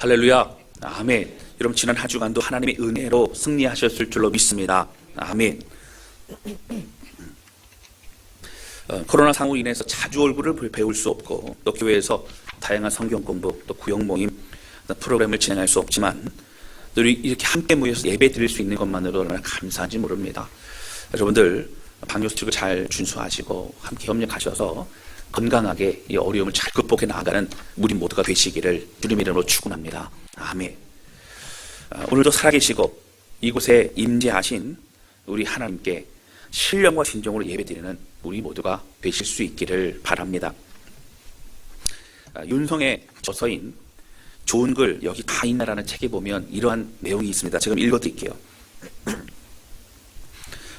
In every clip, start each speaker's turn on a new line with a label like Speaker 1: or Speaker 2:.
Speaker 1: 할렐루야. 아멘. 여러분 지난 한 주간도 하나님의 은혜로 승리하셨을 줄로 믿습니다. 아멘. 코로나 상으로 인해서 자주 얼굴을 배울 수 없고 또 교회에서 다양한 성경 공부 또 구역 모임 프로그램을 진행할 수 없지만 또 이렇게 함께 모여서 예배 드릴 수 있는 것만으로 얼마나 감사한지 모릅니다. 여러분들 방역수칙을 잘 준수하시고 함께 협력하셔서 건강하게 이 어려움을 잘 극복해 나아가는 우리 모두가 되시기를 주님 이름으로 축원합니다. 아멘. 오늘도 살아계시고 이곳에 임재하신 우리 하나님께 신령과 진정으로 예배드리는 우리 모두가 되실 수 있기를 바랍니다. 윤성의 저서인 좋은 글 여기 다 있나라는 책에 보면 이러한 내용이 있습니다. 지금 읽어드릴게요.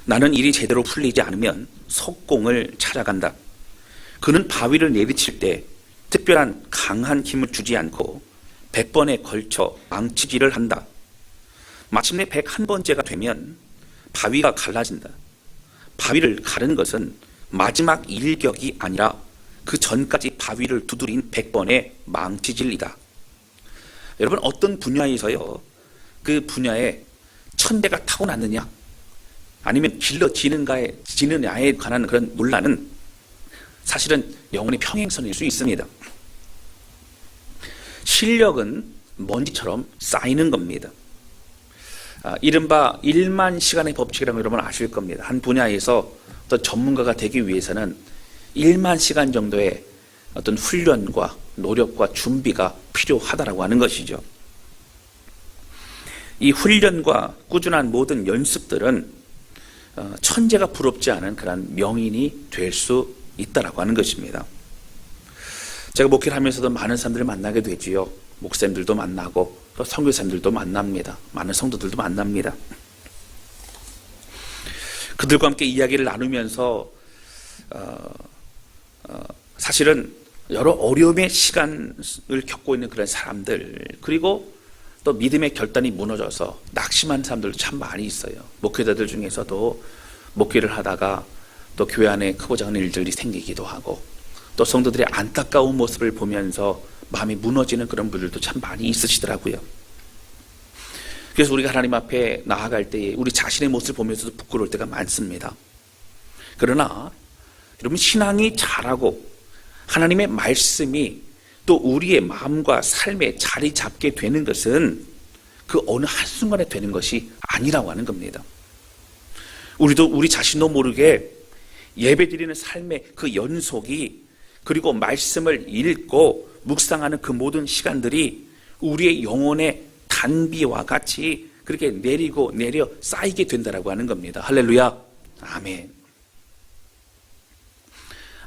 Speaker 1: 나는 일이 제대로 풀리지 않으면 석공을 찾아간다. 그는 바위를 내리칠 때 특별한 강한 힘을 주지 않고 100번에 걸쳐 망치질을 한다. 마침내 101번째가 되면 바위가 갈라진다. 바위를 가르는 것은 마지막 일격이 아니라 그 전까지 바위를 두드린 100번의 망치질이다. 여러분 어떤 분야에서요 그 분야에 천대가 타고났느냐 아니면 길러지느냐에 관한 그런 논란은 사실은 영혼의 평행선일 수 있습니다. 실력은 먼지처럼 쌓이는 겁니다. 이른바 1만 시간의 법칙이라는 걸 여러분 아실 겁니다. 한 분야에서 어떤 전문가가 되기 위해서는 1만 시간 정도의 어떤 훈련과 노력과 준비가 필요하다라고 하는 것이죠. 이 훈련과 꾸준한 모든 연습들은 천재가 부럽지 않은 그런 명인이 될 수 있다라고 하는 것입니다. 제가 목회를 하면서도 많은 사람들을 만나게 되지요. 목사님들도 만나고 또 선교사님들도 만납니다. 많은 성도들도 만납니다. 그들과 함께 이야기를 나누면서 사실은 여러 어려움의 시간을 겪고 있는 그런 사람들 그리고 또 믿음의 결단이 무너져서 낙심한 사람들도 참 많이 있어요. 목회자들 중에서도 목회를 하다가 또 교회 안에 크고 작은 일들이 생기기도 하고 또 성도들의 안타까운 모습을 보면서 마음이 무너지는 그런 분들도 참 많이 있으시더라고요. 그래서 우리가 하나님 앞에 나아갈 때에 우리 자신의 모습을 보면서도 부끄러울 때가 많습니다. 그러나 여러분 신앙이 자라고 하나님의 말씀이 또 우리의 마음과 삶에 자리 잡게 되는 것은 그 어느 한순간에 되는 것이 아니라고 하는 겁니다. 우리도 우리 자신도 모르게 예배드리는 삶의 그 연속이 그리고 말씀을 읽고 묵상하는 그 모든 시간들이 우리의 영혼의 단비와 같이 그렇게 내리고 내려 쌓이게 된다라고 하는 겁니다. 할렐루야. 아멘.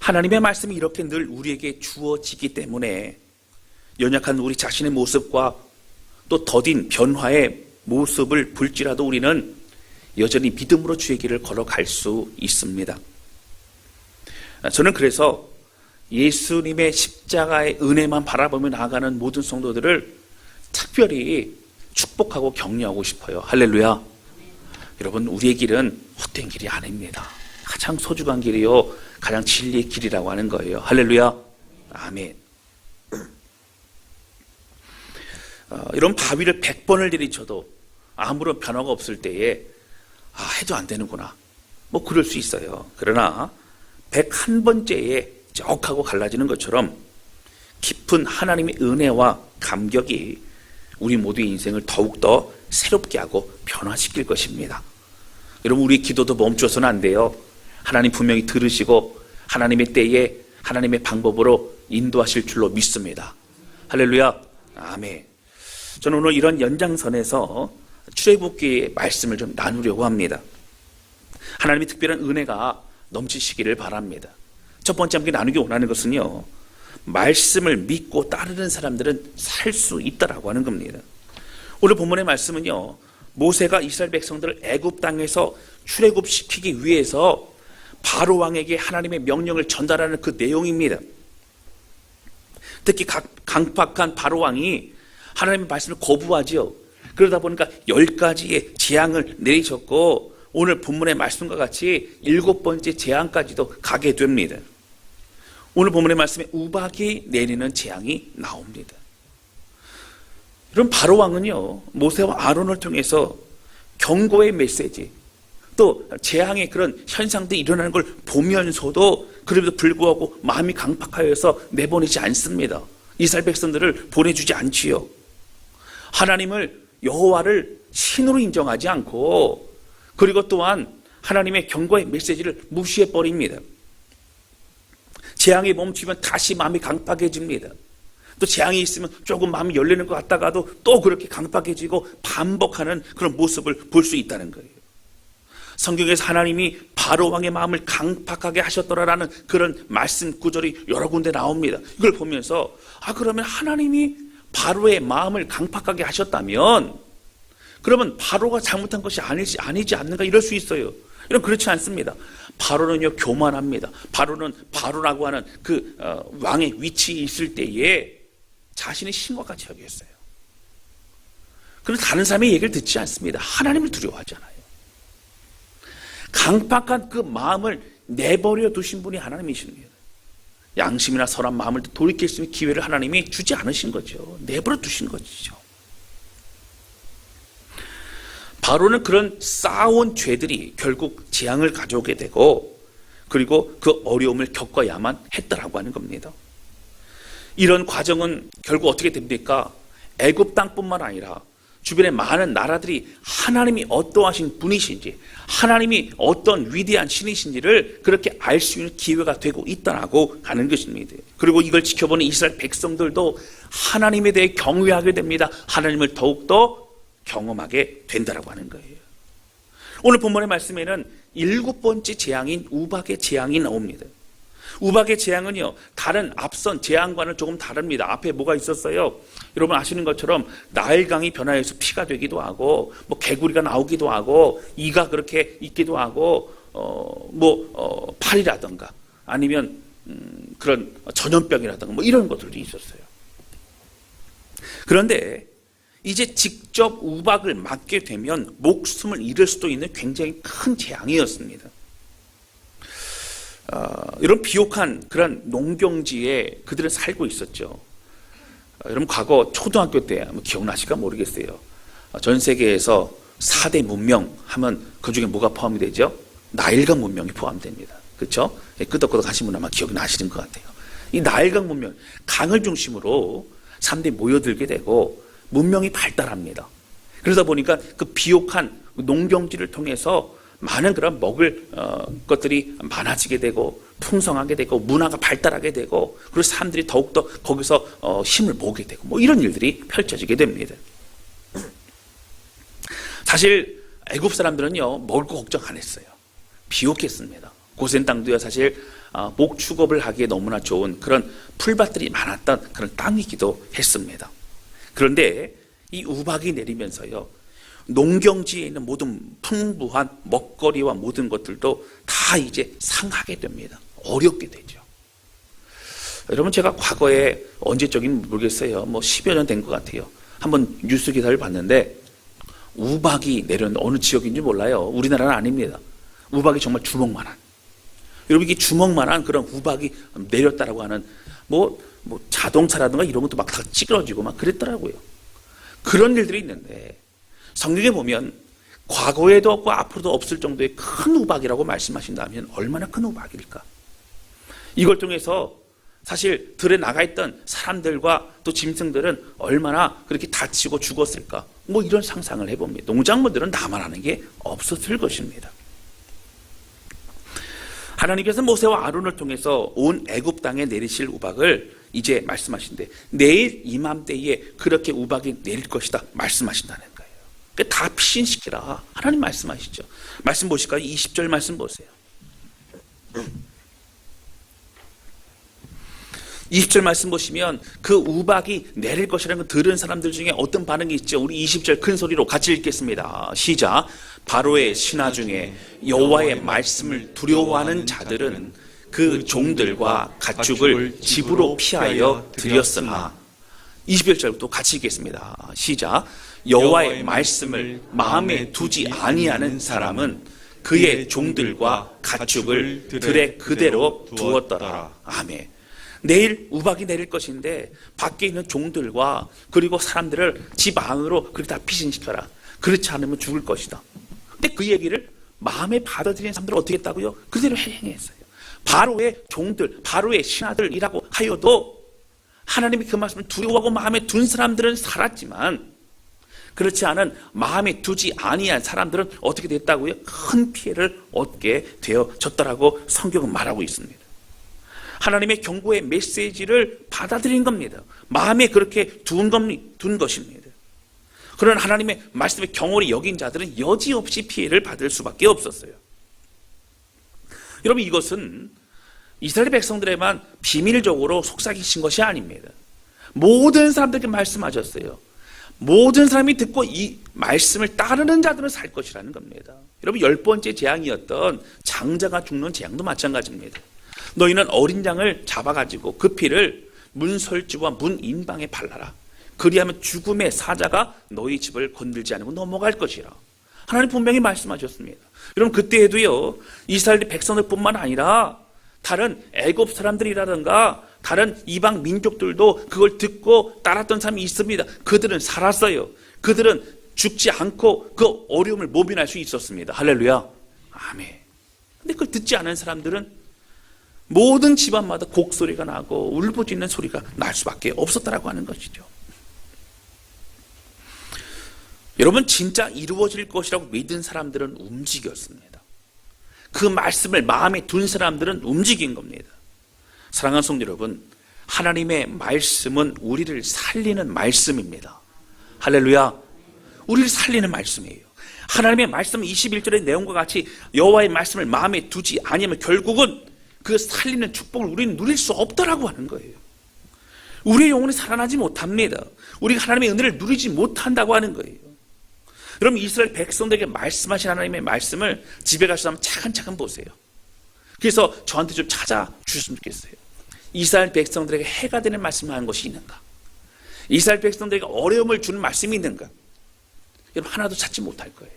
Speaker 1: 하나님의 말씀이 이렇게 늘 우리에게 주어지기 때문에 연약한 우리 자신의 모습과 또 더딘 변화의 모습을 볼지라도 우리는 여전히 믿음으로 주의 길을 걸어갈 수 있습니다. 저는 그래서 예수님의 십자가의 은혜만 바라보며 나아가는 모든 성도들을 특별히 축복하고 격려하고 싶어요. 할렐루야. 여러분 우리의 길은 헛된 길이 아닙니다. 가장 소중한 길이요 가장 진리의 길이라고 하는 거예요. 할렐루야. 아멘. 이런 바위를 100번을 내리쳐도 아무런 변화가 없을 때에 해도 안 되는구나 뭐 그럴 수 있어요. 그러나 101번째에 쩍하고 갈라지는 것처럼 깊은 하나님의 은혜와 감격이 우리 모두의 인생을 더욱더 새롭게 하고 변화시킬 것입니다. 여러분 우리 기도도 멈춰서는 안 돼요. 하나님 분명히 들으시고 하나님의 때에 하나님의 방법으로 인도하실 줄로 믿습니다. 할렐루야. 아멘. 저는 오늘 이런 연장선에서 출애굽기의 말씀을 좀 나누려고 합니다. 하나님의 특별한 은혜가 넘치시기를 바랍니다. 첫 번째 함께 나누기 원하는 것은요 말씀을 믿고 따르는 사람들은 살 수 있다라고 하는 겁니다. 오늘 본문의 말씀은요 모세가 이스라엘 백성들을 애굽 땅에서 출애굽시키기 위해서 바로 왕에게 하나님의 명령을 전달하는 그 내용입니다. 특히 강팍한 바로 왕이 하나님의 말씀을 거부하지요. 그러다 보니까 10가지의 재앙을 내리셨고 오늘 본문의 말씀과 같이 7번째 재앙까지도 가게 됩니다. 오늘 본문의 말씀에 우박이 내리는 재앙이 나옵니다. 이런 바로 왕은요, 모세와 아론을 통해서 경고의 메시지, 또 재앙의 그런 현상들이 일어나는 걸 보면서도 그럼에도 불구하고 마음이 강팍하여서 내보내지 않습니다. 이스라엘 백성들을 보내주지 않지요. 하나님을, 여호와를 신으로 인정하지 않고, 그리고 또한 하나님의 경고의 메시지를 무시해 버립니다. 재앙이 멈추면 다시 마음이 강팍해집니다. 또 재앙이 있으면 조금 마음이 열리는 것 같다가도 또 그렇게 강팍해지고 반복하는 그런 모습을 볼 수 있다는 거예요. 성경에서 하나님이 바로 왕의 마음을 강팍하게 하셨더라라는 그런 말씀 구절이 여러 군데 나옵니다. 이걸 보면서 그러면 하나님이 바로의 마음을 강팍하게 하셨다면 그러면 바로가 잘못한 것이 아니지 않는가 이럴 수 있어요. 이런 그렇지 않습니다. 바로는요, 교만합니다. 바로는 바로라고 하는 그 왕의 위치에 있을 때에 자신의 신과 같이 여겼어요. 그래서 다른 사람의 얘기를 듣지 않습니다. 하나님을 두려워하잖아요. 강팍한 그 마음을 내버려 두신 분이 하나님이십니다. 양심이나 선한 마음을 돌이킬 수 있는 기회를 하나님이 주지 않으신 거죠. 내버려 두신 것이죠. 바로는 그런 쌓아온 죄들이 결국 재앙을 가져오게 되고, 그리고 그 어려움을 겪어야만 했다라고 하는 겁니다. 이런 과정은 결국 어떻게 됩니까? 애굽 땅뿐만 아니라 주변의 많은 나라들이 하나님이 어떠하신 분이신지, 하나님이 어떤 위대한 신이신지를 그렇게 알 수 있는 기회가 되고 있다라고 하는 것입니다. 그리고 이걸 지켜보는 이스라엘 백성들도 하나님에 대해 경외하게 됩니다. 하나님을 더욱더 경험하게 된다라고 하는 거예요. 오늘 본문의 말씀에는 7번째 재앙인 우박의 재앙이 나옵니다. 우박의 재앙은요, 다른 앞선 재앙과는 조금 다릅니다. 앞에 뭐가 있었어요? 여러분 아시는 것처럼 나일강이 변화해서 피가 되기도 하고, 개구리가 나오기도 하고, 이가 그렇게 있기도 하고, 팔이라든가 아니면 그런 전염병이라든가 이런 것들도 있었어요. 그런데 이제 직접 우박을 맞게 되면 목숨을 잃을 수도 있는 굉장히 큰 재앙이었습니다. 이런 비옥한 그런 농경지에 그들은 살고 있었죠. 여러분 과거 초등학교 때 기억나실까 모르겠어요. 전 세계에서 4대 문명 하면 그 중에 뭐가 포함이 되죠? 나일강 문명이 포함됩니다. 그렇죠? 끄덕끄덕 하신 분 아마 기억나시는 것 같아요. 이 나일강 문명, 강을 중심으로 사람들이 모여들게 되고 문명이 발달합니다. 그러다 보니까 그 비옥한 농경지를 통해서 많은 그런 먹을 것들이 많아지게 되고 풍성하게 되고 문화가 발달하게 되고, 그리고 사람들이 더욱더 거기서 힘을 모으게 되고 이런 일들이 펼쳐지게 됩니다. 사실 애굽 사람들은요, 먹을 거 걱정 안 했어요. 비옥했습니다. 고센 땅도요, 사실 목축업을 하기에 너무나 좋은 그런 풀밭들이 많았던 그런 땅이기도 했습니다. 그런데 이 우박이 내리면서요, 농경지에 있는 모든 풍부한 먹거리와 모든 것들도 다 이제 상하게 됩니다. 어렵게 되죠. 여러분 제가 과거에 언제적인 모르겠어요. 10여 년 된 것 같아요. 한번 뉴스 기사를 봤는데 우박이 내렸는데 어느 지역인지 몰라요. 우리나라는 아닙니다. 우박이 정말 주먹만한. 여러분 이게 주먹만한 그런 우박이 내렸다라고 하는 자동차라든가 이런 것도 막 다 찌그러지고 막 그랬더라고요. 그런 일들이 있는데 성경에 보면 과거에도 없고 앞으로도 없을 정도의 큰 우박이라고 말씀하신다면 얼마나 큰 우박일까? 이걸 통해서 사실 들에 나가 있던 사람들과 또 짐승들은 얼마나 그렇게 다치고 죽었을까? 이런 상상을 해봅니다. 농작물들은 나만 하는 게 없었을 것입니다. 하나님께서 모세와 아론을 통해서 온 애굽 땅에 내리실 우박을 이제 말씀하신데 내일 이맘때에 그렇게 우박이 내릴 것이다 말씀하신다는 거예요. 다 피신시키라 하나님 말씀하시죠. 말씀 보실까요? 20절 말씀 보세요. 20절 말씀 보시면 그 우박이 내릴 것이라는 걸 들은 사람들 중에 어떤 반응이 있죠? 우리 20절 큰 소리로 같이 읽겠습니다. 시작. 바로의 신하 중에 여호와의 말씀을 두려워하는 자들은 그 종들과 가축을 집으로 피하여 들였으나 21절부터 같이 읽겠습니다. 시작. 여호와의 말씀을 마음에 두지 아니하는 사람은 그의 종들과 가축을 들에 그대로 두었더라. 아멘. 내일 우박이 내릴 것인데 밖에 있는 종들과 그리고 사람들을 집 안으로 그렇게 다 피신시켜라. 그렇지 않으면 죽을 것이다. 근데 그 얘기를 마음에 받아들이는 사람들은 어떻게 했다고요? 그대로 행했어요. 바로의 종들, 바로의 신하들이라고 하여도 하나님이 그 말씀을 두려워하고 마음에 둔 사람들은 살았지만 그렇지 않은 마음에 두지 아니한 사람들은 어떻게 됐다고요? 큰 피해를 얻게 되어졌다라고 성경은 말하고 있습니다. 하나님의 경고의 메시지를 받아들인 겁니다. 마음에 그렇게 둔 것입니다. 그런 하나님의 말씀의 경홀히 여긴 자들은 여지없이 피해를 받을 수밖에 없었어요. 여러분, 이것은 이스라엘 백성들에만 비밀적으로 속삭이신 것이 아닙니다. 모든 사람들에게 말씀하셨어요. 모든 사람이 듣고 이 말씀을 따르는 자들은 살 것이라는 겁니다. 여러분, 10번째 재앙이었던 장자가 죽는 재앙도 마찬가지입니다. 너희는 어린 양을 잡아가지고 그 피를 문설주와 문인방에 발라라. 그리하면 죽음의 사자가 너희 집을 건들지 않고 넘어갈 것이라. 하나님 분명히 말씀하셨습니다. 여러분, 그때에도요, 이스라엘 백성들뿐만 아니라 다른 애굽 사람들이라든가 다른 이방 민족들도 그걸 듣고 따랐던 사람이 있습니다. 그들은 살았어요. 그들은 죽지 않고 그 어려움을 모면할 수 있었습니다. 할렐루야. 아멘. 근데 그걸 듣지 않은 사람들은 모든 집안마다 곡소리가 나고 울부짖는 소리가 날 수밖에 없었다라고 하는 것이죠. 여러분, 진짜 이루어질 것이라고 믿은 사람들은 움직였습니다. 그 말씀을 마음에 둔 사람들은 움직인 겁니다. 사랑하는 성도 여러분, 하나님의 말씀은 우리를 살리는 말씀입니다. 할렐루야. 우리를 살리는 말씀이에요. 하나님의 말씀 21절의 내용과 같이 여호와의 말씀을 마음에 두지 아니하면 결국은 그 살리는 축복을 우리는 누릴 수 없다라고 하는 거예요. 우리의 영혼이 살아나지 못합니다. 우리가 하나님의 은혜를 누리지 못한다고 하는 거예요. 여러분, 이스라엘 백성들에게 말씀하신 하나님의 말씀을 집에 가셔서 한번 차근차근 보세요. 그래서 저한테 좀 찾아주셨으면 좋겠어요. 이스라엘 백성들에게 해가 되는 말씀을 하는 것이 있는가? 이스라엘 백성들에게 어려움을 주는 말씀이 있는가? 여러분, 하나도 찾지 못할 거예요.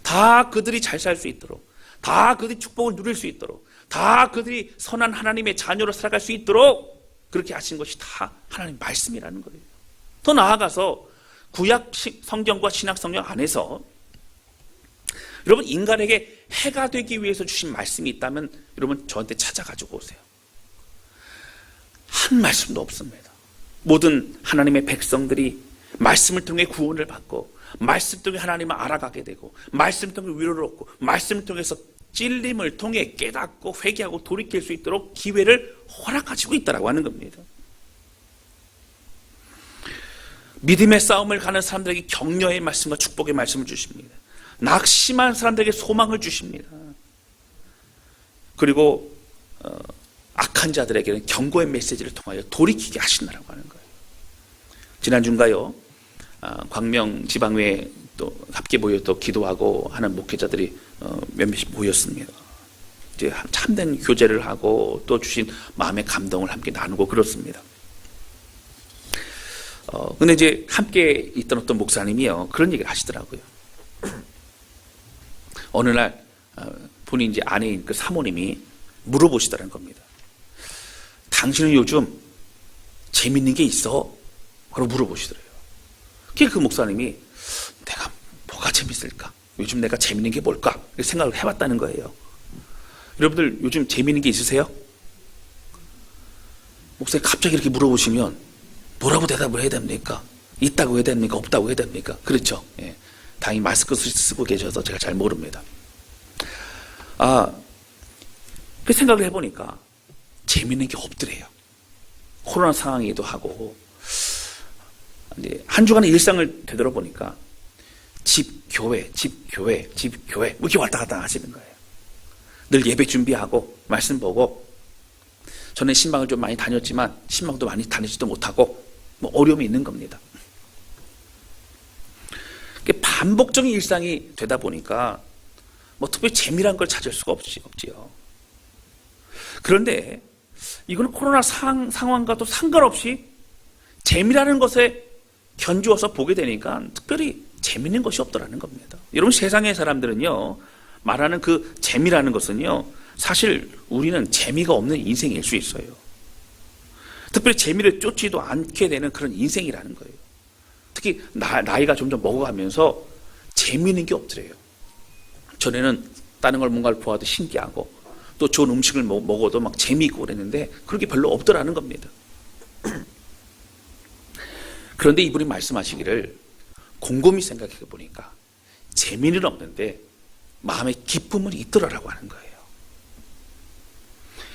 Speaker 1: 다 그들이 잘 살 수 있도록, 다 그들이 축복을 누릴 수 있도록, 다 그들이 선한 하나님의 자녀로 살아갈 수 있도록 그렇게 하신 것이 다 하나님 말씀이라는 거예요. 더 나아가서 구약 성경과 신약 성경 안에서 여러분, 인간에게 해가 되기 위해서 주신 말씀이 있다면 여러분, 저한테 찾아가지고 오세요. 한 말씀도 없습니다. 모든 하나님의 백성들이 말씀을 통해 구원을 받고, 말씀 통해 하나님을 알아가게 되고, 말씀 통해 위로를 얻고, 말씀을 통해서 찔림을 통해 깨닫고 회개하고 돌이킬 수 있도록 기회를 허락하시고 있다라고 하는 겁니다. 믿음의 싸움을 가는 사람들에게 격려의 말씀과 축복의 말씀을 주십니다. 낙심한 사람들에게 소망을 주십니다. 그리고 악한 자들에게는 경고의 메시지를 통하여 돌이키게 하신다라고 하는 거예요. 지난주인가요? 광명 지방회에 또 함께 모여 또 기도하고 하는 목회자들이 몇몇이 모였습니다. 이제 참된 교제를 하고 또 주신 마음의 감동을 함께 나누고 그렇습니다. 근데 이제 함께 있던 어떤 목사님이요, 그런 얘기를 하시더라고요. 어느 날 본인 이제 아내인 그 사모님이 물어보시더라는 겁니다. 당신은 요즘 재밌는 게 있어? 그러고 물어보시더래요. 그 목사님이 내가 뭐가 재밌을까? 요즘 내가 재밌는 게 뭘까? 이렇게 생각을 해봤다는 거예요. 여러분들 요즘 재밌는 게 있으세요? 목사님 갑자기 이렇게 물어보시면 뭐라고 대답을 해야 됩니까? 있다고 해야 됩니까? 없다고 해야 됩니까? 그렇죠. 예. 당연히 마스크 쓰고 계셔서 제가 잘 모릅니다. 그 생각을 해보니까 재밌는 게 없더래요. 코로나 상황이기도 하고 한 주간의 일상을 되돌아보니까 집, 교회, 집, 교회, 집, 교회 이렇게 왔다 갔다 하시는 거예요. 늘 예배 준비하고 말씀 보고, 전에 신방을 좀 많이 다녔지만 신방도 많이 다니지도 못하고 어려움이 있는 겁니다. 반복적인 일상이 되다 보니까 특별히 재미란 걸 찾을 수가 없지요. 그런데 이거는 코로나 상황과도 상관없이 재미라는 것에 견주어서 보게 되니까 특별히 재밌는 것이 없더라는 겁니다. 여러분, 세상의 사람들은요, 말하는 그 재미라는 것은요, 사실 우리는 재미가 없는 인생일 수 있어요. 특별히 재미를 쫓지도 않게 되는 그런 인생이라는 거예요. 특히 나이가 점점 먹어가면서 재미있는 게 없더래요. 전에는 다른 걸 뭔가를 보아도 신기하고 또 좋은 음식을 먹어도 막 재미있고 그랬는데 그렇게 별로 없더라는 겁니다. 그런데 이분이 말씀하시기를 곰곰이 생각해 보니까 재미는 없는데 마음에 기쁨은 있더라라고 하는 거예요.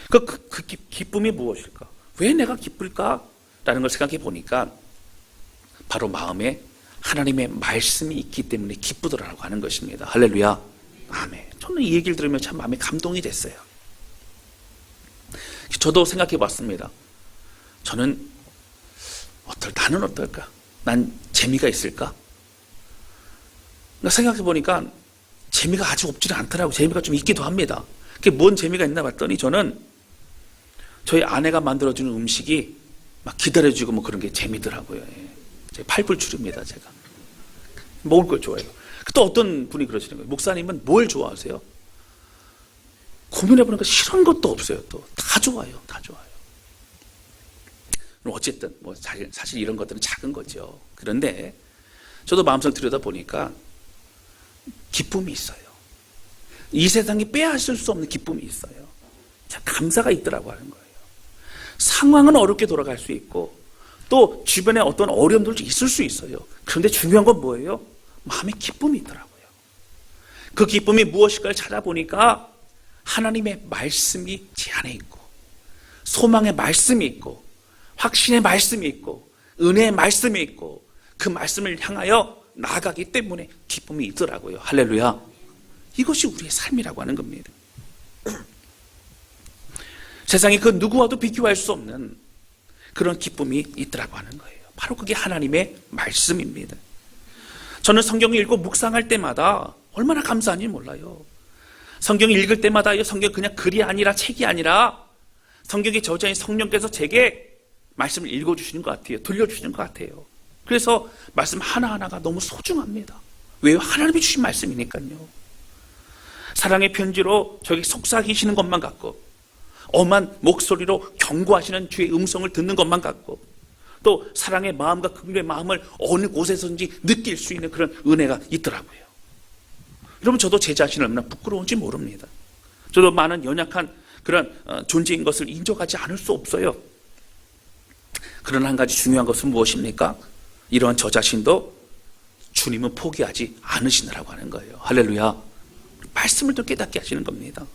Speaker 1: 그 기쁨이 무엇일까? 왜 내가 기쁠까? 라는 걸 생각해 보니까 바로 마음에 하나님의 말씀이 있기 때문에 기쁘더라라고 하는 것입니다. 할렐루야. 아멘. 저는 이 얘기를 들으면 참 마음에 감동이 됐어요. 저도 생각해 봤습니다. 나는 어떨까? 난 재미가 있을까? 생각해 보니까 재미가 아주 없지는 않더라고요. 재미가 좀 있기도 합니다. 그게 뭔 재미가 있나 봤더니 저는 저희 아내가 만들어주는 음식이 막 기다려주고 뭐 그런 게 재미더라고요. 제 팔불출입니다, 제가. 먹을 걸 좋아해요. 또 어떤 분이 그러시는 거예요. 목사님은 뭘 좋아하세요? 고민해보니까 싫은 것도 없어요. 또 다 좋아요. 다 좋아요. 어쨌든 뭐 사실 이런 것들은 작은 거죠. 그런데 저도 마음속 들여다보니까 기쁨이 있어요. 이 세상이 빼앗을 수 없는 기쁨이 있어요. 참 감사가 있더라고 하는 거예요. 상황은 어렵게 돌아갈 수 있고 또 주변에 어떤 어려움들도 있을 수 있어요. 그런데 중요한 건 뭐예요? 마음에 기쁨이 있더라고요. 그 기쁨이 무엇일까를 찾아보니까 하나님의 말씀이 제 안에 있고 소망의 말씀이 있고 확신의 말씀이 있고 은혜의 말씀이 있고 그 말씀을 향하여 나아가기 때문에 기쁨이 있더라고요. 할렐루야. 이것이 우리의 삶이라고 하는 겁니다. 세상에 그 누구와도 비교할 수 없는 그런 기쁨이 있더라고 하는 거예요. 바로 그게 하나님의 말씀입니다. 저는 성경을 읽고 묵상할 때마다 얼마나 감사한지 몰라요. 성경을 읽을 때마다 성경 그냥 글이 아니라 책이 아니라 성경의 저자인 성령께서 제게 말씀을 읽어주시는 것 같아요. 들려주시는 것 같아요. 그래서 말씀 하나하나가 너무 소중합니다. 왜요? 하나님이 주신 말씀이니까요. 사랑의 편지로 저에게 속삭이시는 것만 같고 엄한 목소리로 경고하시는 주의 음성을 듣는 것만 같고 또 사랑의 마음과 긍휼의 마음을 어느 곳에서든지 느낄 수 있는 그런 은혜가 있더라고요. 여러분 저도 제 자신을 얼마나 부끄러운지 모릅니다. 저도 많은 연약한 그런 존재인 것을 인정하지 않을 수 없어요. 그러나 한 가지 중요한 것은 무엇입니까? 이러한 저 자신도 주님은 포기하지 않으시느라고 하는 거예요. 할렐루야. 말씀을 또 깨닫게 하시는 겁니다.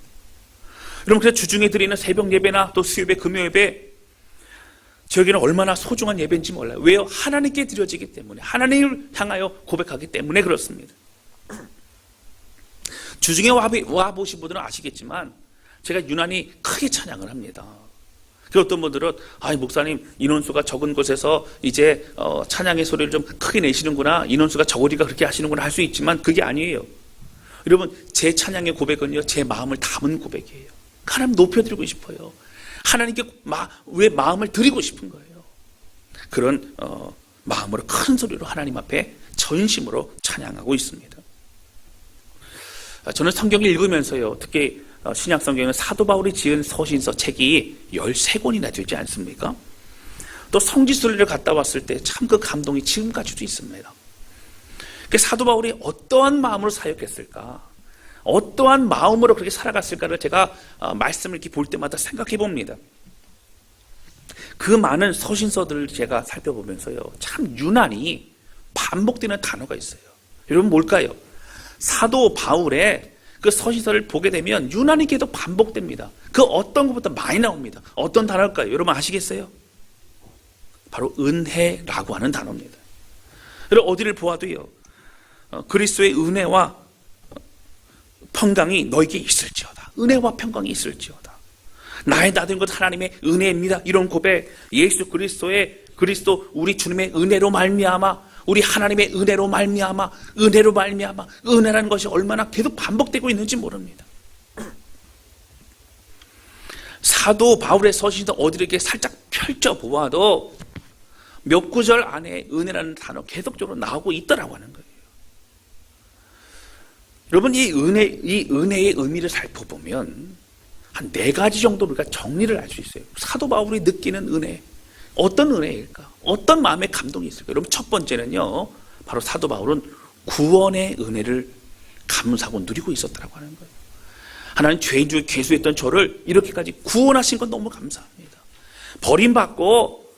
Speaker 1: 여러분 그래서 주중에 드리는 새벽 예배나 또 수요예배, 금요예배 저에게는 얼마나 소중한 예배인지 몰라요. 왜요? 하나님께 드려지기 때문에 하나님을 향하여 고백하기 때문에 그렇습니다. 주중에 와보신 분들은 아시겠지만 제가 유난히 크게 찬양을 합니다. 어떤 분들은 목사님 인원수가 적은 곳에서 이제 찬양의 소리를 좀 크게 내시는구나, 인원수가 적으니까 그렇게 하시는구나 할 수 있지만 그게 아니에요. 여러분 제 찬양의 고백은요 제 마음을 담은 고백이에요. 하나님 높여드리고 싶어요. 하나님께 왜 마음을 드리고 싶은 거예요. 그런 마음으로 큰 소리로 하나님 앞에 전심으로 찬양하고 있습니다. 저는 성경을 읽으면서요 특히 신약 성경은 사도 바울이 지은 서신서 책이 13권이나 되지 않습니까? 또 성지순례를 갔다 왔을 때 참 그 감동이 지금까지도 있습니다. 사도 바울이 어떠한 마음으로 사역했을까? 어떠한 마음으로 그렇게 살아갔을까를 제가 말씀을 이렇게 볼 때마다 생각해 봅니다. 그 많은 서신서들을 제가 살펴보면서요 참 유난히 반복되는 단어가 있어요. 여러분 뭘까요? 사도 바울의 그 서신서를 보게 되면 유난히 계속 반복됩니다. 그 어떤 것보다 많이 나옵니다. 어떤 단어일까요? 여러분 아시겠어요? 바로 은혜라고 하는 단어입니다. 여러분 어디를 보아도요 그리스도의 은혜와 평강이 너에게 있을지어다. 은혜와 평강이 있을지어다. 나의 나된 것 하나님의 은혜입니다. 이런 고백, 예수 그리스도 우리 주님의 은혜로 말미암아 우리 하나님의 은혜로 말미암아 은혜로 말미암아 은혜라는 것이 얼마나 계속 반복되고 있는지 모릅니다. 사도 바울의 서신도 어디를 이렇게 살짝 펼쳐보아도 몇 구절 안에 은혜라는 단어 계속적으로 나오고 있더라고 하는 거예요. 여러분 이 은혜의 의미를 살펴보면 한 4가지 정도 우리가 정리를 할 수 있어요. 사도 바울이 느끼는 은혜, 어떤 은혜일까? 어떤 마음의 감동이 있을까? 여러분, 첫 번째는요, 바로 사도 바울은 구원의 은혜를 감사하고 누리고 있었다고 하는 거예요. 하나님 죄인 중에 괴수했던 저를 이렇게까지 구원하신 건 너무 감사합니다. 버림받고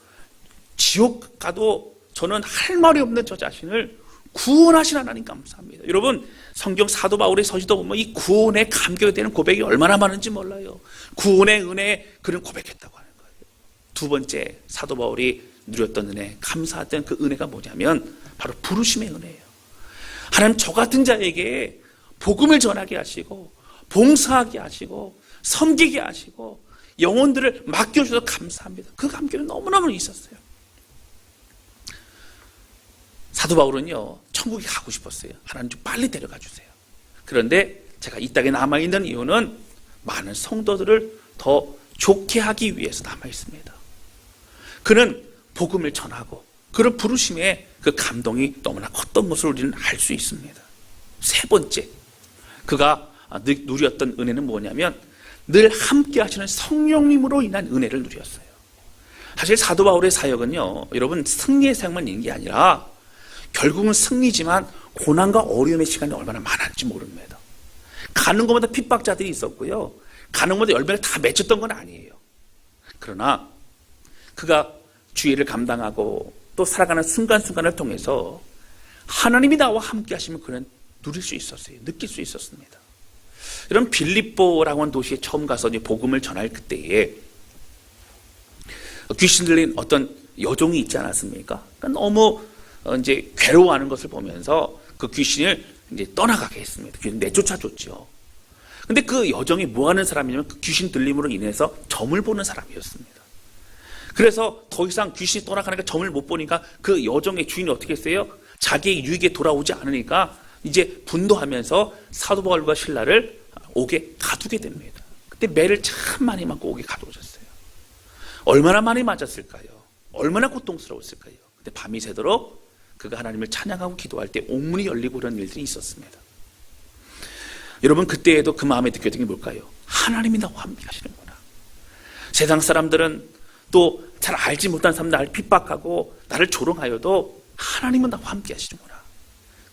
Speaker 1: 지옥 가도 저는 할 말이 없는 저 자신을 구원하신 하나님 감사합니다. 여러분, 성경 사도 바울의 서시도 보면 이 구원의 감격에 대한 고백이 얼마나 많은지 몰라요. 구원의 은혜에 그런 고백했다고 하는 거예요. 두 번째, 사도 바울이 누렸던 은혜, 감사했던 그 은혜가 뭐냐면 바로 부르심의 은혜예요. 하나님, 저 같은 자에게 복음을 전하게 하시고 봉사하게 하시고 섬기게 하시고 영혼들을 맡겨주셔서 감사합니다. 그 감격이 너무너무 있었어요. 사도 바울은요, 천국에 가고 싶었어요. 하나님 좀 빨리 데려가 주세요. 그런데 제가 이 땅에 남아있는 이유는 많은 성도들을 더 좋게 하기 위해서 남아있습니다. 그는 복음을 전하고 그런 부르심에 그 감동이 너무나 컸던 것을 우리는 알 수 있습니다. 세 번째, 그가 누렸던 은혜는 뭐냐면 늘 함께 하시는 성령님으로 인한 은혜를 누렸어요. 사실 사도 바울의 사역은요, 여러분, 승리의 사역만 있는 게 아니라 결국은 승리지만 고난과 어려움의 시간이 얼마나 많았는지 모릅니다. 가는 곳마다 핍박자들이 있었고요, 가는 곳마다 열매를 다 맺혔던 건 아니에요. 그러나 그가 주의를 감당하고 또 살아가는 순간순간을 통해서 하나님이 나와 함께 하시면 그는 누릴 수 있었어요. 느낄 수 있었습니다. 이런 빌립보라고 하는 도시에 처음 가서 이제 복음을 전할 그때에 귀신 들린 어떤 여종이 있지 않았습니까? 그러니까 너무 이제 괴로워하는 것을 보면서 그 귀신을 이제 떠나가게 했습니다. 귀신 내쫓아줬죠. 근데 그 여종이 뭐 하는 사람이냐면 그 귀신 들림으로 인해서 점을 보는 사람이었습니다. 그래서 더 이상 귀신이 떠나가니까 점을 못 보니까 그 여종의 주인이 어떻게 했어요? 자기의 유익에 돌아오지 않으니까 이제 분노하면서 사도 바울과 신라를 옥에 가두게 됩니다. 그때 매를 참 많이 맞고 옥에 가두어졌어요. 얼마나 많이 맞았을까요? 얼마나 고통스러웠을까요? 근데 밤이 새도록 그가 하나님을 찬양하고 기도할 때 옥문이 열리고 그런 일들이 있었습니다. 여러분, 그때에도 그 마음에 느꼈던 게 뭘까요? 하나님이 나와 함께 하시는구나. 세상 사람들은 또 잘 알지 못한 사람들 나를 핍박하고 나를 조롱하여도 하나님은 나와 함께 하시는구나.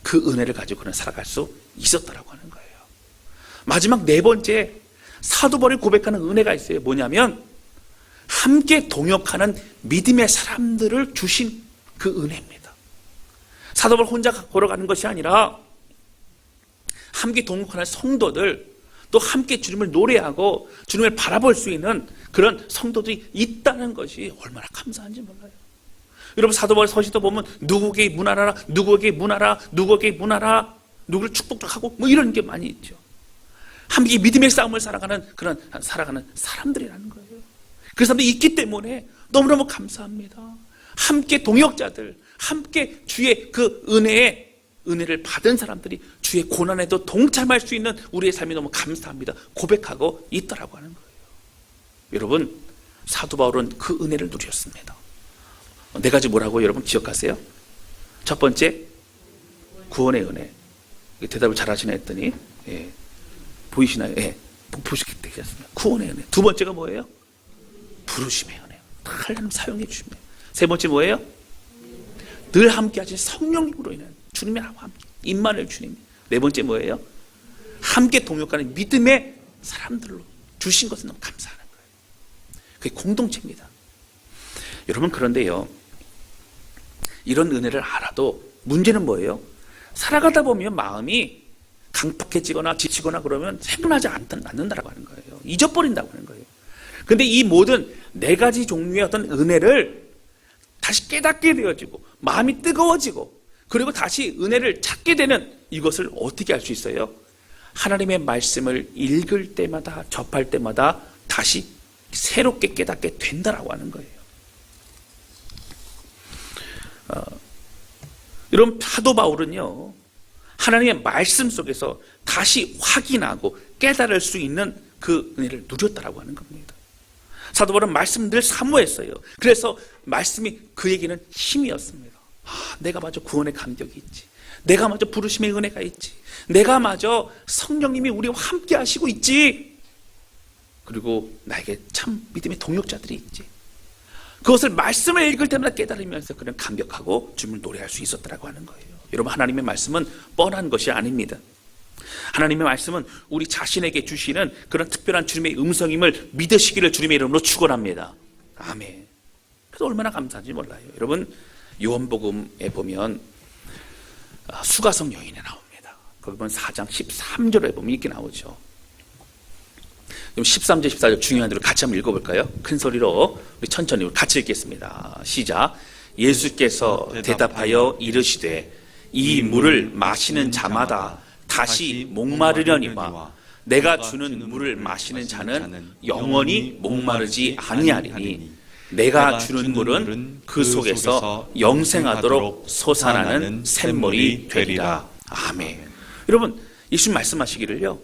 Speaker 1: 그 은혜를 가지고 그는 살아갈 수 있었다라고 하는 거예요. 마지막 네 번째, 사도 바울이 고백하는 은혜가 있어요. 뭐냐면 함께 동역하는 믿음의 사람들을 주신 그 은혜입니다. 사도 바울 혼자 걸어가는 것이 아니라 함께 동역하는 성도들, 또 함께 주님을 노래하고 주님을 바라볼 수 있는 그런 성도들이 있다는 것이 얼마나 감사한지 몰라요. 여러분, 사도 바울 서시도 보면 누구에게 문하라, 누구에게 문하라, 누구에게 문하라, 누구를 축복하고 뭐 이런 게 많이 있죠. 함께 믿음의 싸움을 살아가는 그런 살아가는 사람들이라는 거예요. 그 사람들이 있기 때문에 너무너무 감사합니다. 함께 동역자들, 함께 주의 그 은혜를 받은 사람들이 주의 고난에도 동참할 수 있는 우리의 삶이 너무 감사합니다. 고백하고 있더라고 하는 거예요. 여러분, 사도 바울은 그 은혜를 누렸습니다. 네 가지 뭐라고 여러분 기억하세요? 첫 번째, 구원의 은혜. 대답을 잘 하시나 했더니, 예, 보이시나요? 예, 보시게 되셨습니다. 구원의 은혜. 두 번째가 뭐예요? 부르심의 은혜. 하나님 사용해 주십니다. 세 번째 뭐예요? 늘 함께 하신 성령님으로 인한 주님의 함께, 임마누엘 주님. 네 번째 뭐예요? 함께 동역하는 믿음의 사람들로 주신 것은 너무 감사하는 거예요. 그게 공동체입니다. 여러분, 그런데요, 이런 은혜를 알아도 문제는 뭐예요? 살아가다 보면 마음이 강팍해지거나 지치거나 그러면 세분하지 않는다라고 하는 거예요. 잊어버린다고 하는 거예요. 그런데 이 모든 네 가지 종류의 어떤 은혜를 다시 깨닫게 되어지고 마음이 뜨거워지고 그리고 다시 은혜를 찾게 되는 이것을 어떻게 알 수 있어요? 하나님의 말씀을 읽을 때마다 접할 때마다 다시 새롭게 깨닫게 된다라고 하는 거예요. 여러분, 사도 바울은요, 하나님의 말씀 속에서 다시 확인하고 깨달을 수 있는 그 은혜를 누렸다라고 하는 겁니다. 사도 바울은 말씀 늘 사모했어요. 그래서 말씀이 그에게는 힘이었습니다. 내가 마저 구원의 감격이 있지. 내가 마저 부르심의 은혜가 있지. 내가 마저 성령님이 우리와 함께 하시고 있지. 그리고 나에게 참 믿음의 동역자들이 있지. 그것을 말씀을 읽을 때마다 깨달으면서 그는 감격하고 주님을 노래할 수 있었다라고 하는 거예요. 여러분, 하나님의 말씀은 뻔한 것이 아닙니다. 하나님의 말씀은 우리 자신에게 주시는 그런 특별한 주님의 음성임을 믿으시기를 주님의 이름으로 축원합니다. 아멘. 그래서 얼마나 감사한지 몰라요. 여러분, 요한복음에 보면 수가성 여인이 나옵니다. 거기 보면 4장 13절에 보면 이렇게 나오죠. 그럼 13절 14절 중요한 대로 같이 한번 읽어볼까요? 큰 소리로 우리 천천히 같이 읽겠습니다. 시작. 예수께서 대답하여 이르시되 이 물을 마시는 자마다 다시 목마르려니와 내가 주는 물을 마시는 자는 영원히 목마르지 아니하리니 내가 주는 물은 그 속에서 영생하도록 솟아나는 샘물이 되리라. 아멘. 여러분, 예수님 말씀하시기를요,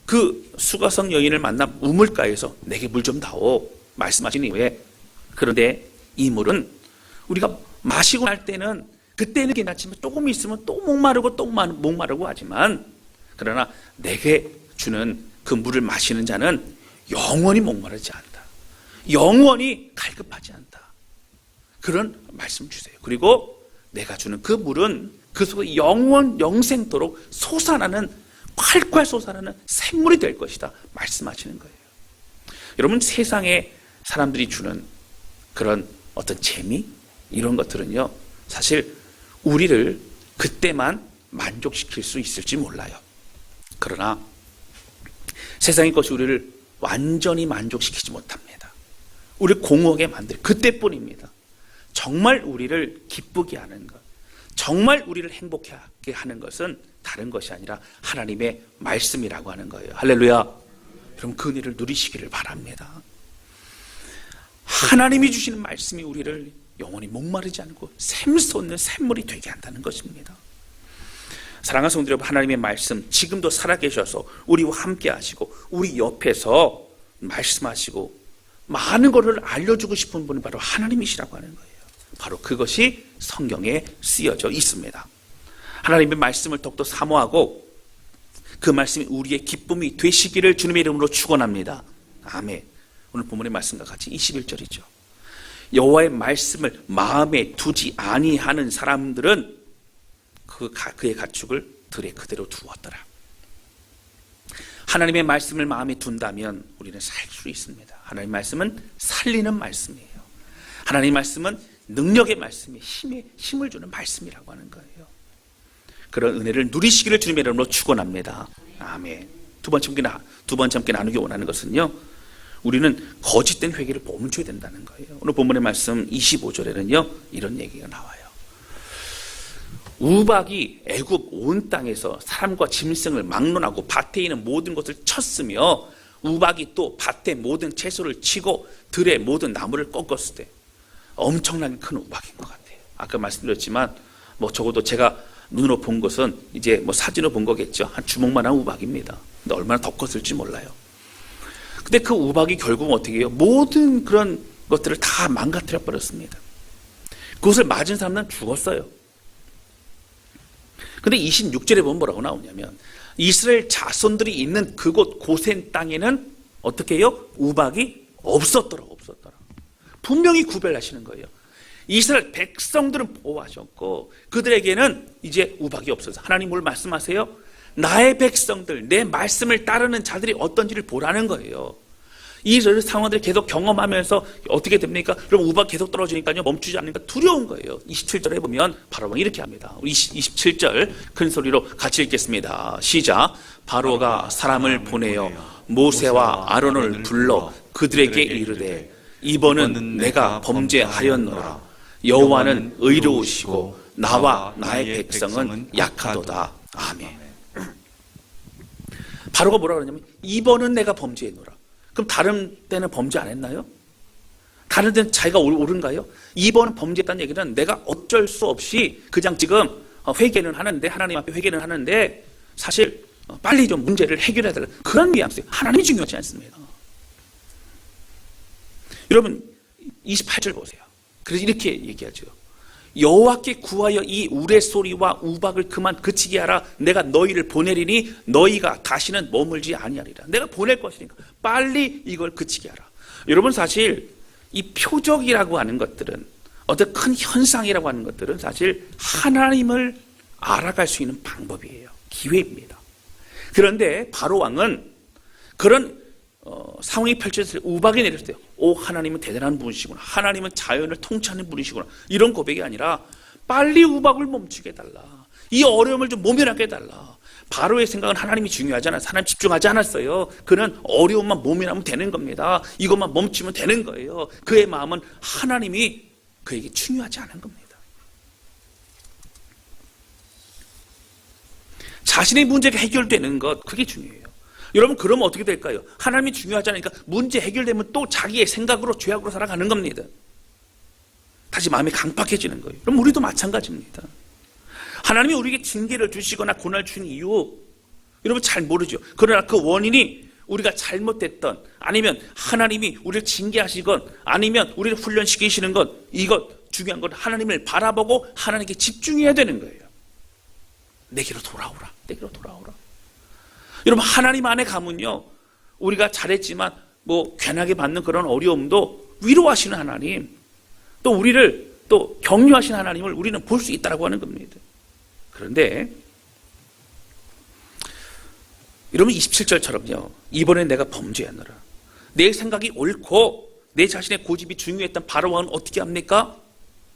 Speaker 1: 그 수가성 여인을 만나 우물가에서 내게 물 좀 다오 말씀하신 이후에, 그런데 이 물은 우리가 마시고 날 때는 그때는 괜찮지만 조금 있으면 또 목마르고 또 목마르고 하지만, 그러나 내게 주는 그 물을 마시는 자는 영원히 목마르지 않다, 영원히 갈급하지 않다, 그런 말씀 주세요. 그리고 내가 주는 그 물은 그 속에 영생토록 솟아나는, 활활 솟아나는 샘물이 될 것이다 말씀하시는 거예요. 여러분, 세상에 사람들이 주는 그런 어떤 재미, 이런 것들은요, 사실 우리를 그때만 만족시킬 수 있을지 몰라요. 그러나 세상의 것이 우리를 완전히 만족시키지 못합니다. 우리를 공허하게 만들 그때뿐입니다. 정말 우리를 기쁘게 하는 것, 정말 우리를 행복하게 하는 것은 다른 것이 아니라 하나님의 말씀이라고 하는 거예요. 할렐루야. 여러분, 그 은혜를 누리시기를 바랍니다. 하나님이 주시는 말씀이 우리를 영원히 목마르지 않고 샘솟는 샘물이 되게 한다는 것입니다. 사랑하는 성도 여러분, 하나님의 말씀 지금도 살아계셔서 우리와 함께 하시고 우리 옆에서 말씀하시고 많은 것을 알려주고 싶은 분이 바로 하나님이시라고 하는 거예요. 바로 그것이 성경에 쓰여져 있습니다. 하나님의 말씀을 더욱더 사모하고 그 말씀이 우리의 기쁨이 되시기를 주님의 이름으로 축원합니다. 아멘. 오늘 본문의 말씀과 같이 21절이죠. 여호와의 말씀을 마음에 두지 아니하는 사람들은 그의 가축을 들에 그대로 두었더라. 하나님의 말씀을 마음에 둔다면 우리는 살 수 있습니다. 하나님의 말씀은 살리는 말씀이에요. 하나님의 말씀은 능력의 말씀이 힘을 주는 말씀이라고 하는 거예요. 그런 은혜를 누리시기를 주님의 이름으로 축원합니다. 아멘. 두 번째 함께 나누기 원하는 것은요, 우리는 거짓된 회개를 멈춰야 된다는 거예요. 오늘 본문의 말씀 25절에는요 이런 얘기가 나와요. 우박이 애굽 온 땅에서 사람과 짐승을 막론하고 밭에 있는 모든 것을 쳤으며 우박이 또 밭의 모든 채소를 치고 들의 모든 나무를 꺾었을 때 엄청나게 큰 우박인 것 같아요. 아까 말씀드렸지만 적어도 제가 눈으로 본 것은 이제 사진으로 본 거겠죠. 한 주먹만한 우박입니다. 근데 얼마나 더 컸을지 몰라요. 근데 그 우박이 결국은 어떻게 해요? 모든 그런 것들을 다 망가뜨려 버렸습니다. 그것을 맞은 사람은 죽었어요. 근데 26절에 보면 뭐라고 나오냐면 이스라엘 자손들이 있는 그곳 고센 땅에는 어떻게 해요? 우박이 없었더라. 분명히 구별하시는 거예요. 이스라엘 백성들은 보호하셨고 그들에게는 이제 우박이 없어서 하나님 뭘 말씀하세요? 나의 백성들, 내 말씀을 따르는 자들이 어떤지를 보라는 거예요. 이 상황들을 계속 경험하면서 어떻게 됩니까? 그럼 우박 계속 떨어지니까요, 멈추지 않으니까 두려운 거예요. 27절에 보면 바로가 이렇게 합니다. 27절 큰 소리로 같이 읽겠습니다. 시작. 바로가 사람을 보내어 모세와 아론을 불러 그들에게 이르되 이번은 내가 범죄하였노라. 여호와는 의로우시고 나와 나의 백성은 약하도다. 아멘. 바로가 뭐라 그러냐면 이번은 내가 범죄했노라. 그럼 다른 때는 범죄 안 했나요? 다른 때는 자기가 옳은가요? 이번은 범죄했다는 얘기는 내가 어쩔 수 없이 그냥 지금 회개는 하는데, 하나님 앞에 회개는 하는데 사실 빨리 좀 문제를 해결해야 될 그런 뉘앙스. 하나님이 중요하지 않습니다. 여러분 28절 보세요. 그래서 이렇게 얘기하죠. 여호와께 구하여 이 우레소리와 우박을 그만 그치게 하라. 내가 너희를 보내리니 너희가 다시는 머물지 아니하리라. 내가 보낼 것이니까 빨리 이걸 그치게 하라. 여러분 사실 이 표적이라고 하는 것들은, 어떤 큰 현상이라고 하는 것들은 사실 하나님을 알아갈 수 있는 방법이에요. 기회입니다. 그런데 바로 왕은 그런 상황이 펼쳐졌을 때 우박이 내렸을 때, 오, 하나님은 대단한 분이시구나, 하나님은 자연을 통치하는 분이시구나, 이런 고백이 아니라 빨리 우박을 멈추게 해달라, 이 어려움을 좀 모면하게 해달라. 바로의 생각은 하나님이 중요하지 않아요. 하나님 집중하지 않았어요. 그는 어려움만 모면하면 되는 겁니다. 이것만 멈추면 되는 거예요. 그의 마음은 하나님이 그에게 중요하지 않은 겁니다. 자신의 문제가 해결되는 것, 그게 중요해요. 여러분, 그러면 어떻게 될까요? 하나님이 중요하지 않으니까 문제 해결되면 또 자기의 생각으로, 죄악으로 살아가는 겁니다. 다시 마음이 강팍해지는 거예요. 그럼 우리도 마찬가지입니다. 하나님이 우리에게 징계를 주시거나 고난을 주는 이유, 여러분 잘 모르죠. 그러나 그 원인이 우리가 잘못됐던, 아니면 하나님이 우리를 징계하시건, 아니면 우리를 훈련시키시는 것, 이것 중요한 건 하나님을 바라보고 하나님께 집중해야 되는 거예요. 내게로 돌아오라, 내게로 돌아오라. 여러분, 하나님 안에 가면요, 우리가 잘했지만 괜하게 받는 그런 어려움도 위로하시는 하나님, 또 우리를 또 격려하시는 하나님을 우리는 볼 수 있다고 하는 겁니다. 그런데 여러분, 27절처럼요, 이번엔 내가 범죄하노라, 내 생각이 옳고 내 자신의 고집이 중요했던 바로왕은 어떻게 합니까?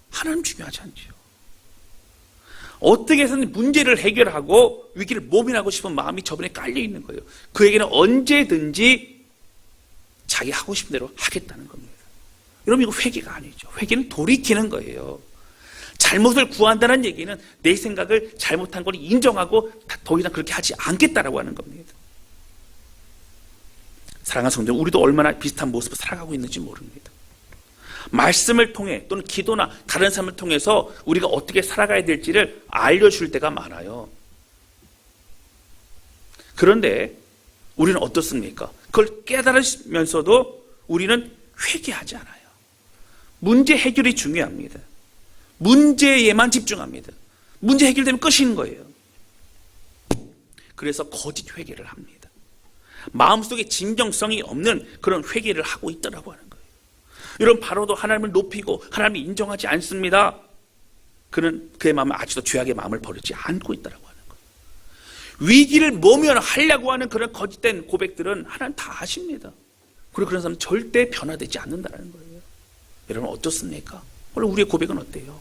Speaker 1: 하나님 중요하지 않죠. 어떻게 해서든 문제를 해결하고 위기를 모면하고 싶은 마음이 저번에 깔려 있는 거예요. 그에게는 언제든지 자기 하고 싶은 대로 하겠다는 겁니다. 여러분, 이거 회개가 아니죠. 회개는 돌이키는 거예요. 잘못을 구한다는 얘기는 내 생각을 잘못한 걸 인정하고 더 이상 그렇게 하지 않겠다라고 하는 겁니다. 사랑하는 성도, 우리도 얼마나 비슷한 모습을 살아가고 있는지 모릅니다. 말씀을 통해 또는 기도나 다른 삶을 통해서 우리가 어떻게 살아가야 될지를 알려줄 때가 많아요. 그런데 우리는 어떻습니까? 그걸 깨달으면서도 우리는 회개하지 않아요. 문제 해결이 중요합니다. 문제에만 집중합니다. 문제 해결되면 끝인 거예요. 그래서 거짓 회개를 합니다. 마음속에 진정성이 없는 그런 회개를 하고 있더라고 하는 거예요. 여러분, 바로도 하나님을 높이고 하나님을 인정하지 않습니다. 그는 그의 마음은 아직도 죄악의 마음을 버리지 않고 있다고 하는 거예요. 위기를 모면하려고 하는 그런 거짓된 고백들은 하나님 다 아십니다. 그리고 그런 사람은 절대 변화되지 않는다는 거예요. 여러분, 어떻습니까? 오늘 우리의 고백은 어때요?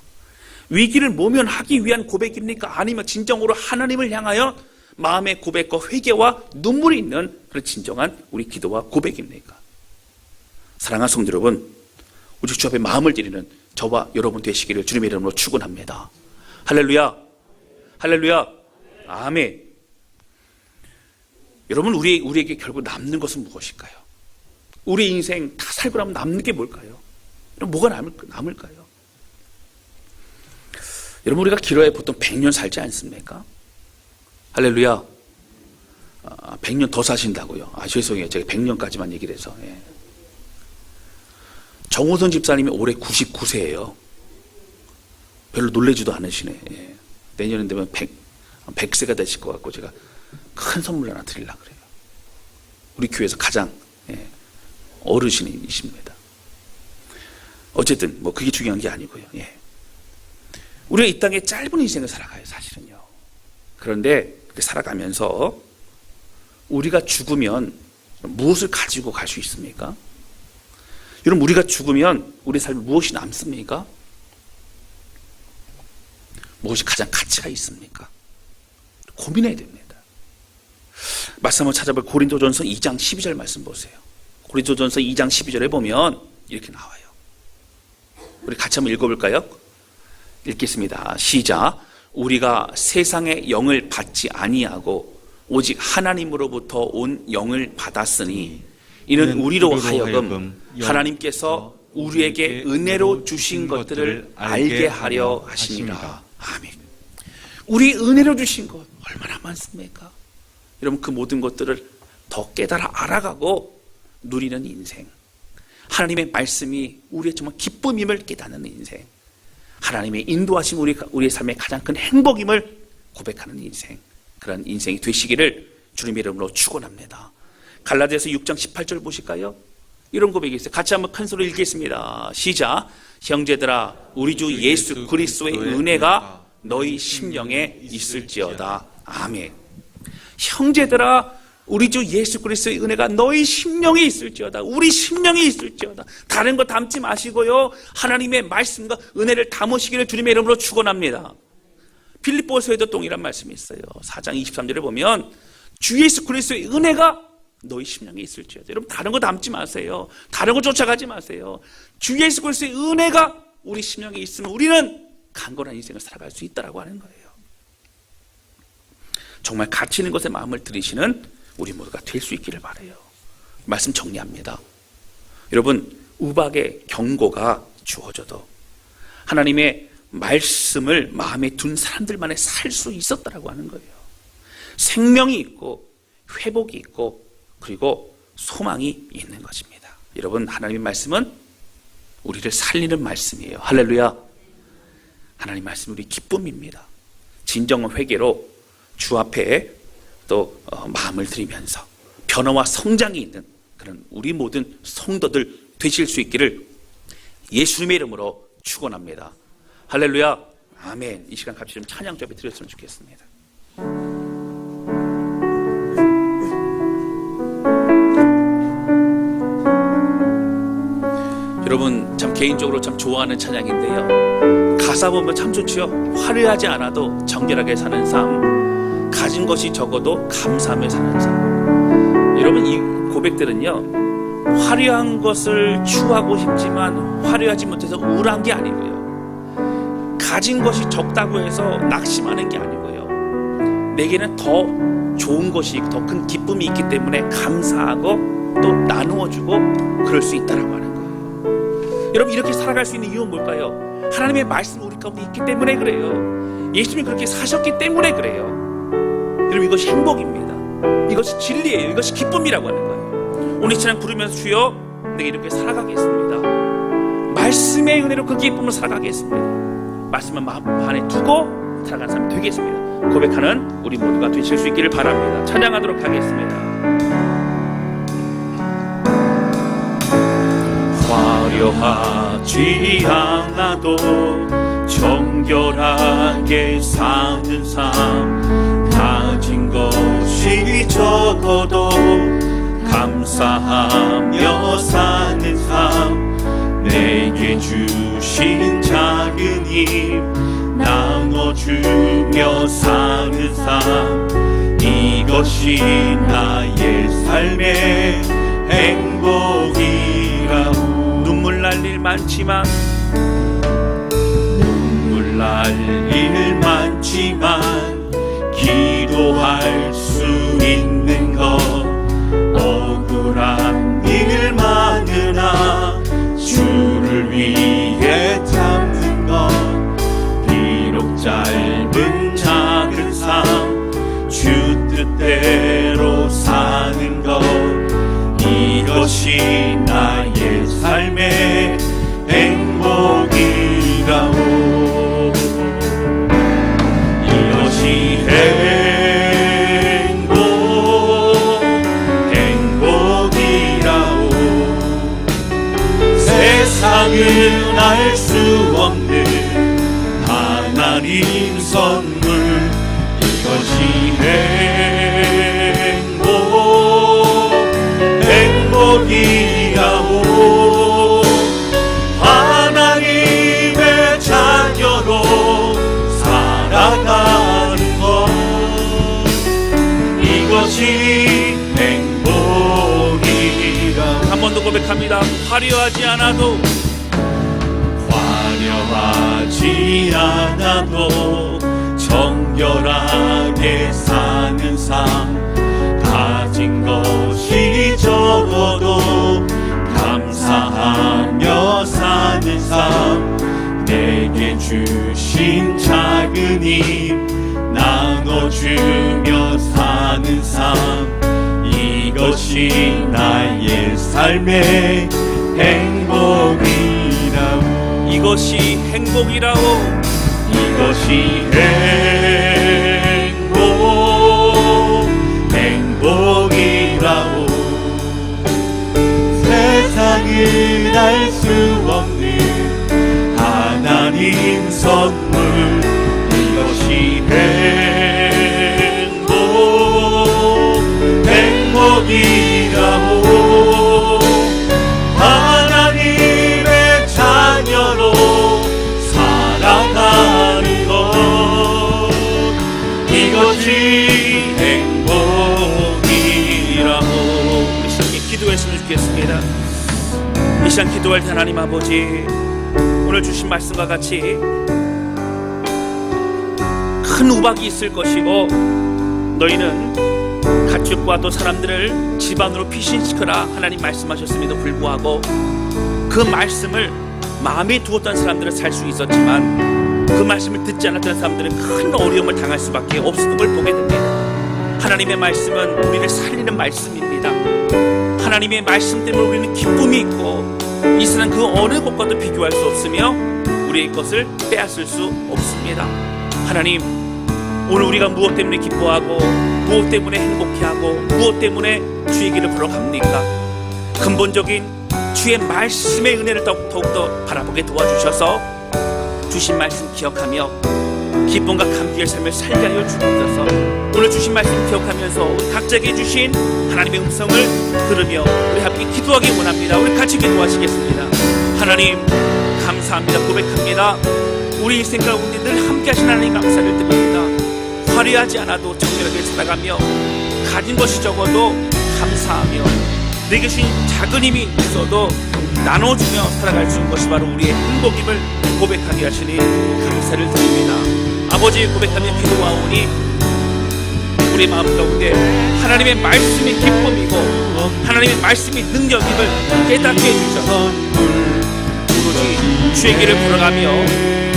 Speaker 1: 위기를 모면하기 위한 고백입니까? 아니면 진정으로 하나님을 향하여 마음의 고백과 회개와 눈물이 있는 그런 진정한 우리 기도와 고백입니까? 사랑하는 성도 여러분, 우리 주 앞에 마음을 드리는 저와 여러분 되시기를 주님의 이름으로 축원합니다. 할렐루야, 할렐루야, 아멘. 여러분, 우리에게 결국 남는 것은 무엇일까요? 우리 인생 다 살고 나면 남는 게 뭘까요? 뭐가 남을까요? 여러분, 우리가 길어야 보통 100년 살지 않습니까? 할렐루야. 100년 더 사신다고요? 죄송해요. 제가 100년까지만 얘기를 해서. 예. 정호선 집사님이 올해 99세예요. 별로 놀라지도 않으시네. 예. 내년은 되면 100세가 되실 것 같고 제가 큰 선물 하나 드리려고 그래요. 우리 교회에서 가장 어르신이십니다. 어쨌든 그게 중요한 게 아니고요. 예. 우리가 이 땅에 짧은 인생을 살아가요, 사실은요. 그런데 그렇게 살아가면서 우리가 죽으면 무엇을 가지고 갈 수 있습니까? 여러분, 우리가 죽으면 우리 삶에 무엇이 남습니까? 무엇이 가장 가치가 있습니까? 고민해야 됩니다. 말씀 한번 찾아볼 고린도전서 2장 12절 말씀 보세요. 고린도전서 2장 12절에 보면 이렇게 나와요. 우리 같이 한번 읽어볼까요? 읽겠습니다. 시작. 우리가 세상의 영을 받지 아니하고 오직 하나님으로부터 온 영을 받았으니 이는 우리로 하여금 하나님께서 우리에게 은혜로 주신 것들을 알게 하려 하십니다. 아멘. 우리 은혜로 주신 것 얼마나 많습니까? 여러분, 그 모든 것들을 더 깨달아 알아가고 누리는 인생, 하나님의 말씀이 우리의 정말 기쁨임을 깨닫는 인생, 하나님의 인도하심 우리의 삶의 가장 큰 행복임을 고백하는 인생, 그런 인생이 되시기를 주님의 이름으로 축원합니다. 갈라디아서 6장 18절 보실까요? 이런 고백이 있어요. 같이 한번 큰 소리 읽겠습니다. 시작. 형제들아, 우리 주 예수 그리스도의 은혜가 너희 심령에 있을지어다. 아멘. 형제들아, 우리 주 예수 그리스도의 은혜가 너희 심령에 있을지어다. 우리 심령에 있을지어다. 다른 거 담지 마시고요, 하나님의 말씀과 은혜를 담으시기를 주님의 이름으로 축원합니다. 빌립보서에도 동일한 말씀이 있어요. 4장 23절에 보면 주 예수 그리스도의 은혜가 너희 심령에 있을지어다. 여러분, 다른 거 담지 마세요. 다른 거 쫓아가지 마세요. 주 예수 그리스도의 은혜가 우리 심령에 있으면 우리는 강건한 인생을 살아갈 수 있다라고 하는 거예요. 정말 가치 있는 것에 마음을 들이시는 우리 모두가 될 수 있기를 바라요. 말씀 정리합니다. 여러분, 우박의 경고가 주어져도 하나님의 말씀을 마음에 둔 사람들만에 살 수 있었다라고 하는 거예요. 생명이 있고 회복이 있고 그리고 소망이 있는 것입니다. 여러분, 하나님의 말씀은 우리를 살리는 말씀이에요. 할렐루야. 하나님 말씀 우리 기쁨입니다. 진정한 회개로 주 앞에 또 마음을 들이면서 변화와 성장이 있는 그런 우리 모든 성도들 되실 수 있기를 예수님의 이름으로 축원합니다. 할렐루야. 아멘. 이 시간 같이 좀 찬양 좀 드렸으면 좋겠습니다. 여러분, 참 개인적으로 참 좋아하는 찬양인데요, 가사 보면 참 좋지요. 화려하지 않아도 정결하게 사는 삶, 가진 것이 적어도 감사하며 사는 삶. 여러분, 이 고백들은요, 화려한 것을 추구하고 싶지만 화려하지 못해서 우울한 게 아니고요, 가진 것이 적다고 해서 낙심하는 게 아니고요, 내게는 더 좋은 것이, 더 큰 기쁨이 있기 때문에 감사하고 또 나누어주고 그럴 수 있다라고 하는 거예요. 여러분, 이렇게 살아갈 수 있는 이유는 뭘까요? 하나님의 말씀이 우리 가운데 있기 때문에 그래요. 예수님이 그렇게 사셨기 때문에 그래요. 여러분, 이것이 행복입니다. 이것이 진리예요. 이것이 기쁨이라고 하는 거예요. 오늘 찬양 부르면서 주여 내가 이렇게 살아가겠습니다. 말씀의 은혜로 그 기쁨을 살아가겠습니다. 말씀을 마음 안에 두고 살아가는 사람이 되겠습니다. 고백하는 우리 모두가 되실 수 있기를 바랍니다. 찬양하도록 하겠습니다. 화려하지 않아도 정결하게 사는 삶, 가진 것이 적어도 감사하며 사는 삶, 내게 주신 작은 힘 나눠주며 사는 삶, 이것이 나의 삶의 행복이라고. 눈물 날 일 많지만, 눈물 날 일 많지만 기도할 수 있는 것, 억울한 일 많으나 주를 위해 참는 것, 비록 짧은 작은 삶 주 뜻대로 사는 것, 이것이 나의 삶의 행복이라고. 이것이 행복이라고. 세상은 알 수 없는 하나님 선물, 이것이 행복이라고. 하나님의 자녀로 살아가는 것, 이것이 행복이라고. 한 번 더 고백합니다. 화려하지 않아도, 화려하지 않아도 정결하게 사는 삶, 가진 것이 적어도 감사하며 사는 삶, 내게 주신 작은 힘 나눠주며 사는 삶, 이것이 나의 삶의 행복이라고. 이것이 행복이라고. 이것이 행복이라고. 세상
Speaker 2: 없는 하나님 선물, 이것이 행복이라오. 하나님의 자녀로 살아가는 것, 이것이 행복이라오.
Speaker 1: 우리 함께 기도했으면 좋겠습니다. 이 시간 기도할 때 하나님 아버지, 오늘 주신 말씀과 같이 큰 우박이 있을 것이고 너희는 가축과 또 사람들을 집안으로 피신시켜라 하나님 말씀하셨음에도 불구하고 그 말씀을 마음에 두었던 사람들은 살 수 있었지만 그 말씀을 듣지 않았던 사람들은 큰 어려움을 당할 수밖에 없었던 걸 보게 됩니다. 하나님의 말씀은 우리를 살리는 말씀입니다. 하나님의 말씀 때문에 우리는 기쁨이 있고 이 세상 그 어느 것과도 비교할 수 없으며 우리의 것을 빼앗을 수 없습니다. 하나님, 오늘 우리가 무엇 때문에 기뻐하고 무엇 때문에 행복해하고 무엇 때문에 주의 길을 걸어갑니까? 근본적인 주의 말씀의 은혜를 더욱더 바라보게 도와주셔서 주신 말씀 기억하며 기쁨과 감기의 삶을 살게 하여 주옵소서. 오늘 주신 말씀 기억하면서 각자에게 주신 하나님의 음성을 들으며 우리 함께 기도하기 원합니다. 우리 같이 기도하시겠습니다. 하나님 감사합니다. 고백합니다. 우리 인생 가운데 늘 함께 하신 하나님 감사를 드립니다. 화려하지 않아도 정결하게 살아가며 가진 것이 적어도 감사하며 내게 주신 작은 힘이 있어도 나눠주며 살아갈 수 있는 것이 바로 우리의 행복임을 고백하게 하시니 감사를 드립니다. 아버지, 고백하며 기도하오니 우리 마음 가운데 하나님의 말씀이 기쁨이고 하나님의 말씀이 능력임을 깨닫게 해주셔서 오로지 주의 길을 걸어가며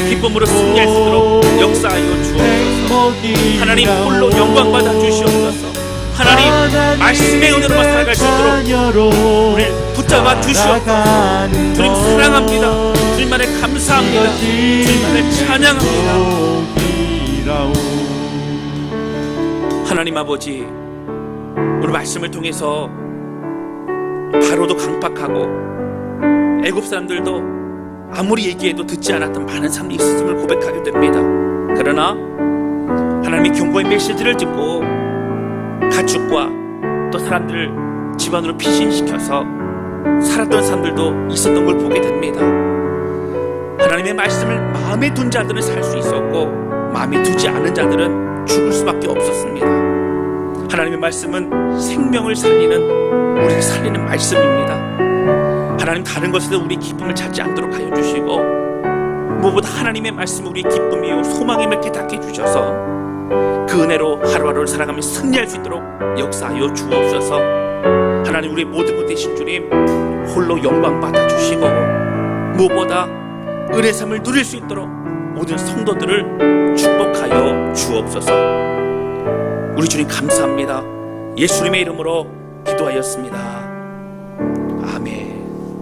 Speaker 1: 기쁨으로 승리할 수 있도록 역사하여 주옵소서. 하나님 홀로 영광 받아 주시옵소서. 하나님 말씀의 은혜로만 살아갈 수 있도록 우리를 붙잡아 주시옵소서. 주님 사랑합니다. 주님만을 감사합니다. 주님만을 찬양합니다. 하나님 아버지, 오늘 말씀을 통해서 바로도 강팍하고 애굽 사람들도 아무리 얘기해도 듣지 않았던 많은 사람이 있었음을 고백하게 됩니다. 그러나 하나님의 경고의 메시지를 듣고 가축과 또 사람들을 집안으로 피신시켜서 살았던 사람들도 있었던 걸 보게 됩니다. 하나님의 말씀을 마음에 둔 자들은 살 수 있었고 마음에 두지 않은 자들은 죽을 수밖에 없었습니다. 하나님의 말씀은 생명을 살리는, 우리를 살리는 말씀입니다. 하나님 다른 것에도 우리 기쁨을 찾지 않도록 하여 주시고 무엇보다 하나님의 말씀이 우리의 기쁨이요 소망임을 깨닫게 해주셔서 그 은혜로 하루하루를 살아가며 승리할 수 있도록 역사하여 주옵소서. 하나님, 우리 모든 것 되신 주님 홀로 영광 받아주시고 무엇보다 은혜 삶을 누릴 수 있도록 모든 성도들을 축복하여 주옵소서. 우리 주님 감사합니다. 예수님의 이름으로 기도하였습니다.